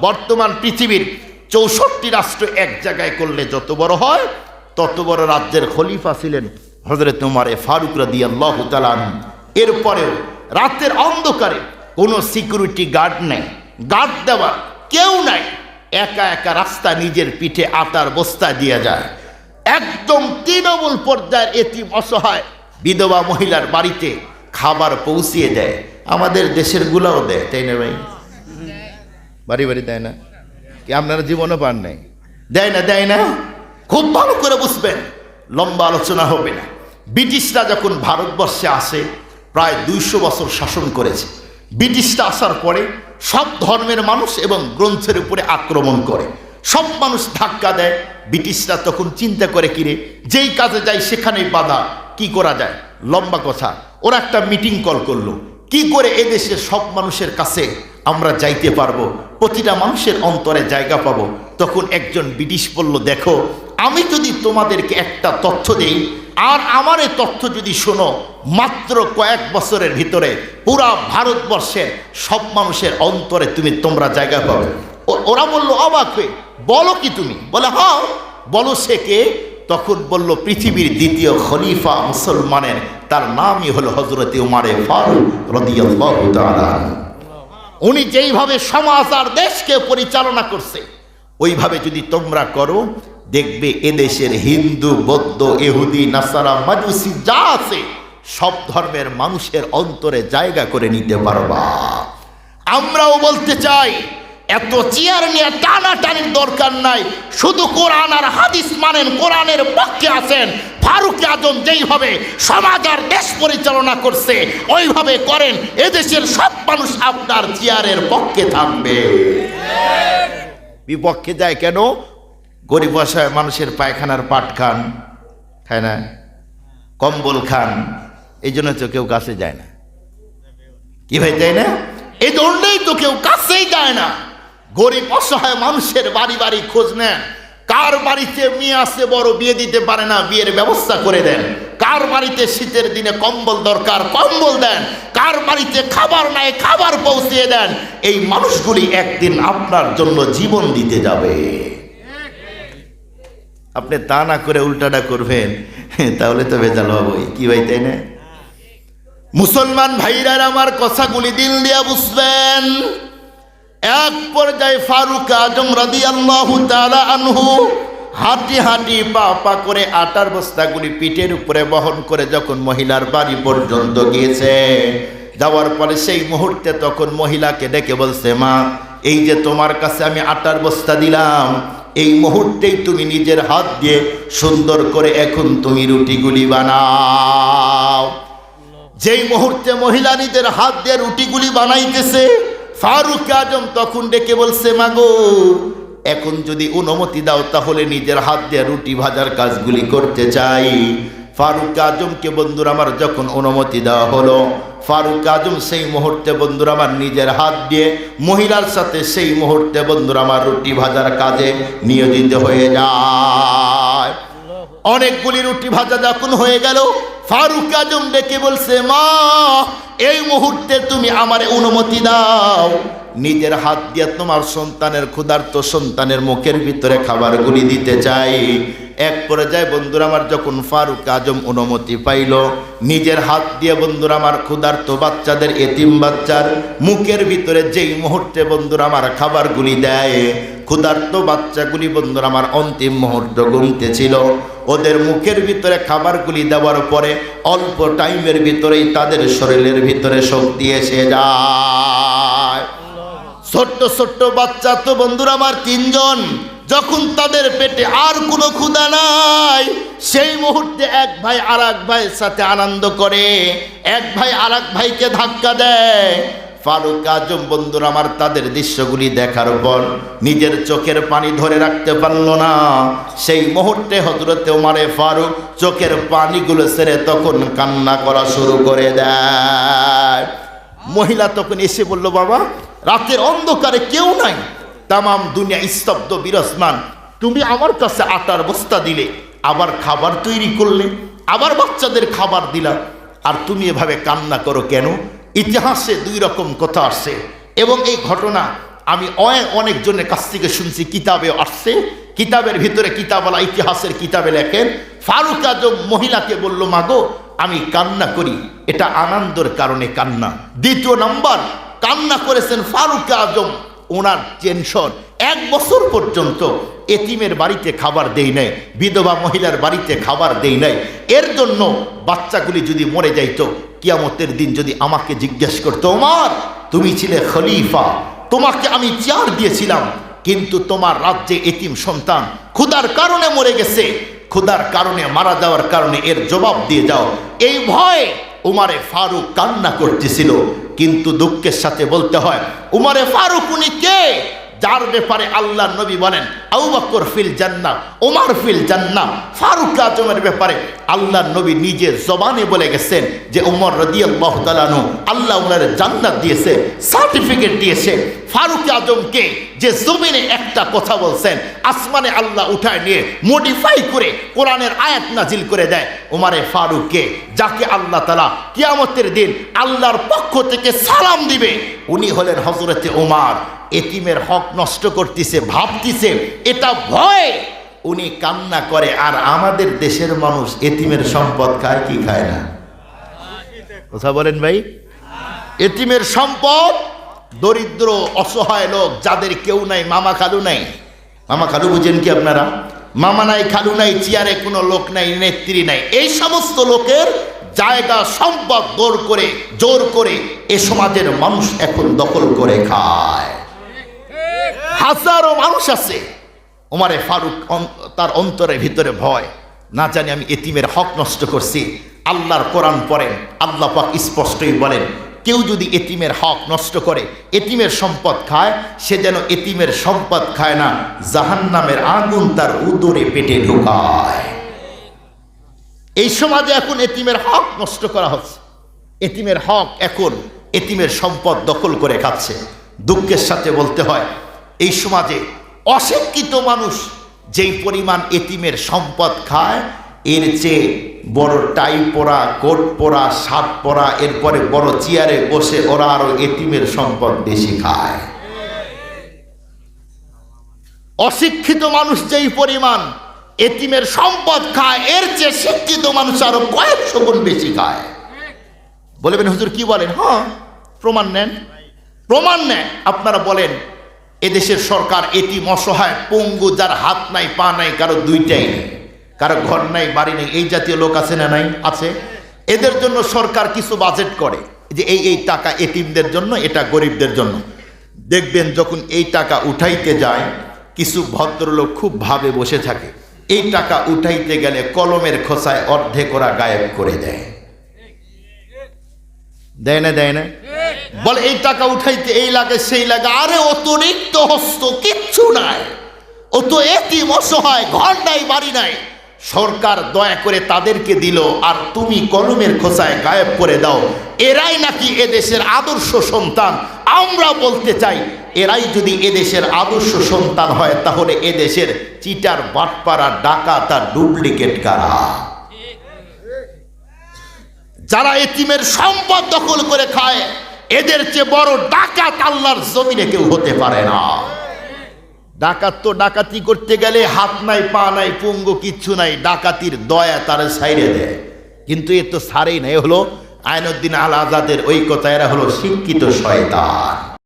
বর্তমান পৃথিবীর 64 রাষ্ট্র এক জায়গায় করলে যত বড় হয়, তত বড় রাজ্যের খলিফা ছিলেন হযরত উমর ফারুক রাদিয়াল্লাহু তাআলা আনহু। এরপরেও রাতের অন্ধকারে কোনো সিকিউরিটি গার্ড নেই, গার্ড দেওয়ার কেউ নাই, একা একা রাস্তা নিজের পিঠে আটার বস্তা দিয়ে যায়। একদম তৃণমূল পর্যায়ের এতিম অসহায় বিধবা মহিলার বাড়িতে খাবার পৌঁছিয়ে দেয়। আমাদের দেশের গুলাও দেয়, তাই না ভাই? বাড়ি বাড়ি দেয় না? কি আপনারা জীবনও পান নাই? দেয় না, দেয় না? খুব ভালো করে বুঝবেন, লম্বা আলোচনা হবে না। ব্রিটিশরা যখন ভারতবর্ষে আসে প্রায় 200 বছর শাসন করেছে। ব্রিটিশরা আসার পরে সব ধর্মের মানুষ এবং গ্রন্থের উপরে আক্রমণ করে, সব মানুষ ধাক্কা দেয়। ব্রিটিশরা তখন চিন্তা করে, কিরে যেই কাজে যায় সেখানেই বাধা, কি করা যায়? লম্বা কথা, ওরা একটা মিটিং কল করলো, কি করে এদেশের সব মানুষের কাছে আমরা যাইতে পারবো, প্রতিটা মানুষের অন্তরে জায়গা পাবো। তখন একজন ব্রিটিশ বলল, দেখো আমি যদি তোমাদেরকে একটা তথ্য দেই আর আমার এই তথ্য যদি শোনো, মাত্র কয়েক বছরের ভিতরে পুরা ভারতবর্ষের সব মানুষের অন্তরে তোমরা জায়গা পাবে। ওরা বলল অবাক হয়ে, বলো কি তুমি? বলে হ্যাঁ। বলো সে কে? তখন বলল পৃথিবীর দ্বিতীয় খলিফা মুসলমানের, তার নামই হলো হযরত উমর ফারুক রাদিয়াল্লাহু তাআলা। উনি যেইভাবে সমাজ আর দেশকে পরিচালনা করছে, ওইভাবে যদি তোমরা করো, দেখবে এদেশের হিন্দু, বৌদ্ধ, ইহুদি, নাসারা, মাজুসি যা আছে সব ধর্মের মানুষের অন্তরে জায়গা করে নিতে পারবা। আমরাও বলতে চাই, এত চেয়ার নিয়ে টানাটানির দরকার নাই, শুধু কোরআন আর হাদিস মানেন, কোরআনের পক্ষে আছেন। ফারুক আজম যেইভাবে সমাজ আর দেশ পরিচালনা করছে ওইভাবে করেন, এদেশের সব মানুষ আপনার চেয়ারের পক্ষে থাকবে। বিপক্ষে যায় কেন? গরিব অসহায় মানুষের পায়খানার পাট খান, খায় না, কম্বল খান, এই জন্য তো কেউ কাছে যায় না। কি ভাই, তাই না? এই জন্যই তো কেউ কাছেই যায় না। গরিব অসহায় মানুষের বাড়ি বাড়ি খোঁজ নেন, কার বাড়িতে মেয়ে আছে বড়, বিয়ে দিতে পারে না, বিয়ের ব্যবস্থা করে দেন। কার বাড়িতে শীতের দিনে কম্বল দরকার, কম্বল দেন। কার বাড়িতে খাবার নাই, খাবার পৌঁছিয়ে দেন। এই মানুষগুলি একদিন আপনার জন্য জীবন দিতে যাবে। আপনি তা না করে উল্টাটা করবেন, তাহলে তো ভেজাল হবেই। কি ভাই, তাই না? মুসলমান ভাইরা আমার কথাগুলি দিল দিয়া বুঝবেন। এক পর্যায়ে ফারুক আজম রাদিয়াল্লাহু তাআলা আনহু হাঁটি হাঁটি পা পা করে আটার বস্তাগুলি পিঠের উপরে বহন করে যখন মহিলার বাড়ি পর্যন্ত গিয়েছে, যাওয়ার পরে সেই মুহূর্তে তখন মহিলাকে ডেকে বলছে, মা এই যে তোমার কাছে আমি আটার বস্তা দিলাম, এই মুহূর্তেই তুমি নিজের হাত দিয়ে সুন্দর করে এখন তুমি রুটিগুলি বানাও। যেই মুহূর্তে মহিলা নিজের হাত দিয়ে রুটিগুলি বানাইতেছে, ফারুক আজম তখন ডেকে বলছে, মাগো এখন যদি অনুমতি দাও তাহলে নিজের হাত দিয়ে রুটি ভাজার কাজগুলি করতে চাই। ফারুক আজমকে বন্ধুরা আমার যখন অনুমতি দেওয়া হলো, ফারুক আজম সেই মুহূর্তে বন্ধুরা আমার নিজের হাত দিয়ে মহিলার সাথে সেই মুহূর্তে বন্ধুরা আমার রুটি ভাজার কাজে নিয়োজিত হয়ে যায়। অনেকগুলি রুটি ভাজা যখন হয়ে গেল, ফারুক আজম ডেকে বলছে, মা এই মুহূর্তে তুমি আমারে অনুমতি দাও, নিজের হাত দিয়ে তোমার সন্তানের ক্ষুধার্ত সন্তানের মুখের ভিতরে খাবারগুলি দিতে চাই। এক পর্যায়ে বন্ধুরা আমার যখন ফারুক আজম অনুমতি পাইল, নিজের হাত দিয়ে বন্ধুরা আমার ক্ষুধার্ত বাচ্চাদের, এতিম বাচ্চার মুখের ভিতরে যেই মুহূর্তে বন্ধুরা আমার খাবারগুলি দেয়, ক্ষুধার্ত বাচ্চাগুলি বন্ধুরা আমার অন্তিম মুহূর্ত গুনতেছিল। ওদের মুখের ভিতরে খাবারগুলি দেওয়ার পরে অল্প টাইমের ভিতরেই তাদের শরীরের ভিতরে শক্তি এসে যায়। ছোট্ট ছোট্ট বাচ্চা তো বন্ধুরা আমার 3 জন, যখন তাদের পেটে আর কোনো ক্ষুধা নাই, সেই মুহূর্তে এক ভাই আর এক ভাইয়ের সাথে আনন্দ করে, এক ভাই আর এক ভাইকে ধাক্কা দেয়। ফারুক আজম বন্ধুরা আমার তাদের দৃশ্যগুলি দেখার পর নিজের চোখের পানি ধরে রাখতে পারল না। সেই মুহূর্তে হযরত ওমর ফারুক চোখের পানিগুলো ছেড়ে তখন কান্না করা শুরু করে দেয়। মহিলা তখন এসে বলল, বাবা রাতের অন্ধকারে কেউ নাই, তামাম দুনিয়া স্তব্ধ বিরাজমান, তুমি আমার কাছে আটার বস্তা দিলে, আবার খাবার তৈরি করলে, আবার বাচ্চাদের খাবার দিলা, আর তুমি এভাবে কান্না করো কেন? ইতিহাসে 2 রকম কথা আসছে এবং এই ঘটনা আমি অনেক জনের কাছ থেকে শুনছি, কিতাবে আসছে, কিতাবের ভিতরে কিতাবওয়ালা ইতিহাসের কিতাবে লেখেন ফারুক আজম মহিলাকে বলল, মাগো আমি কান্না করি, এটা আনন্দের কারণে কান্না। দ্বিতীয় নাম্বার, কান্না করেছেন ফারুক আজম, ওনার টেনশন 1 বছর পর্যন্ত এতিমের বাড়িতে খাবার দেই নাই, বিধবা মহিলার বাড়িতে খাবার দেই নাই। এর জন্য বাচ্চাগুলি যদি মরে যাইতো, কিয়ামতের দিন যদি আমাকে জিজ্ঞেস করতো, ওমর তুমি ছিলে খলিফা, তোমাকে আমি চেয়ার দিয়েছিলাম, কিন্তু তোমার রাজ্যে এতিম সন্তান ক্ষুধার কারণে মরে গেছে, ক্ষুধার কারণে মারা যাওয়ার কারণে এর জবাব দিয়ে যাও, এই ভয়ে উমারে ফারুক কান্না করতেছিল। কিন্তু দুঃখের সাথে বলতে হয়, উমারে ফারুক উনি কে, যার ব্যাপারে আল্লাহর নবী বলেন আবু বকর ফিল জান্নাহ, ওমর ফিল জান্নাহ। ফারুক আজমের ব্যাপারে আল্লাহর নবী নিজের জবানে বলে গেছেন যে ওমর রাদিয়াল্লাহু তাআলা আনহু আল্লাহ ওনার জান্নাত দিয়েছে, সার্টিফিকেট দিয়েছে। ফারুক আজমকে যে জমিনে একটা কথা বলছেন, আসমানে আল্লাহ উঠায় নিয়ে মডিফাই করে কোরআনের আয়াত নাজিল করে দেয়। ওমরে ফারুককে, যাকে আল্লাহ তাআলা কিয়ামতের দিন আল্লাহর পক্ষ থেকে সালাম দিবে, উনি হলেন হযরতে ওমর। এতিমের হক নষ্ট করতেছে, ভাবতেছে এটা ভয়, উনি কান্না করে। আর আমাদের দেশের মানুষ এতিমের সম্পদ খায় কি খায় না? কথা বলেন ভাই। এতিমের সম্পদ দরিদ্র অসহায় লোক, যাদের কেউ নাই, মামা খালু নাই। মামা খালু বুঝেন কি আপনারা? মামা নাই, খালু নাই, চেয়ারে কোনো লোক নাই, নেত্রী নাই, এই সমস্ত লোকের জায়গা সম্পদ জোর করে এ সমাজের মানুষ এখন দখল করে খায়। হাজারো মানুষ আছে। ওমরে ফারুক তার অন্তরের ভিতরে ভয়, না জানি আমি এতিমের হক নষ্ট করছি। আল্লাহর কোরআন পড়েন, আল্লাহ পাক স্পষ্টই বলেন, কেউ যদি এতিমের হক নষ্ট করে, এতিমের সম্পদ খায়, সে যেন এতিমের সম্পদ খায় না, জাহান্নামের আগুন তার উদরে পেটে ঢোকায়। এই সমাজে এখন এতিমের হক নষ্ট করা হচ্ছে, এতিমের হক এখন এতিমের সম্পদ দখল করে খাচ্ছে। দুঃখের সাথে বলতে হয়, এই সমাজে অশিক্ষিত মানুষ যেই পরিমাণ এতিমের সম্পদ খায়, এর চেয়ে বড় টাই পরা, কোট পরা, শার্ট পরা, এরপরে বড় চেয়ারে বসে ওরা আরো এতিমের সম্পদ বেশি খায়। অশিক্ষিত মানুষ যেই পরিমাণ এতিমের সম্পদ খায়, এর চেয়ে শিক্ষিত মানুষ আরো কয়েকশো গুণ বেশি খায়। বলবেন হুজুর কি বলেন? হ্যাঁ, প্রমাণ নেন, প্রমাণ নেন। আপনারা বলেন, এদেশের সরকার এতিম, অসহায়, পঙ্গু, যার হাত নাই, পা নাই, কারো দুইটাই নেই, কারো ঘর নাই, বাড়ি নেই, এই জাতীয় লোক আছে না নাই? আছে। এদের জন্য সরকার কিছু বাজেট করে যে এই টাকা এতিমদের জন্য, এটা গরিবদের জন্য। দেখবেন যখন এই টাকা উঠাইতে যায়, কিছু ভদ্রলোক খুব ভাবে বসে থাকে, এই টাকা উঠাইতে গেলে কলমের খোসায় অর্ধেক ওরা গায়েব করে দেয়। দেয় না? দেয় না? বলে এই টাকা উঠাইতে এই লাগে, সেই লাগে। আরে অতিরিক্ত হস্ত কিচ্ছু নাই, ও তো এতিম, অসহায়, ঘর নাই, বাড়ি নাই, সরকার দয়া করে তাদেরকে দিল, আর তুমি কলমের খোসায় গায়েব করে দাও। এরাই নাকি এদেশের আদর্শ সন্তান। আমরা বলতে চাই, এরাই যদি এদেশের আদর্শ সন্তান হয়, তাহলে এদেশের চিটার, বাটপাড়া, ডাকাত আর ডুপ্লিকেট কারা? যারা এতিমের সম্পদ দখল করে খায়, এদের চেয়ে বড় ডাকাত আল্লাহর জমিনে কেউ হতে পারে না। ডাকাত তো ডাকাতি করতে গেলে হাত নাই, পা নাই, পঙ্গু, কিচ্ছু নাই, ডাকাতির দয়া তারা ছাইড়ে দেয়। কিন্তু এ তো ছাড়েই না, এ হলো আইনুদ্দিন আল আজাদের ওই কথা, এরা হলো শিক্ষিত শয়তান।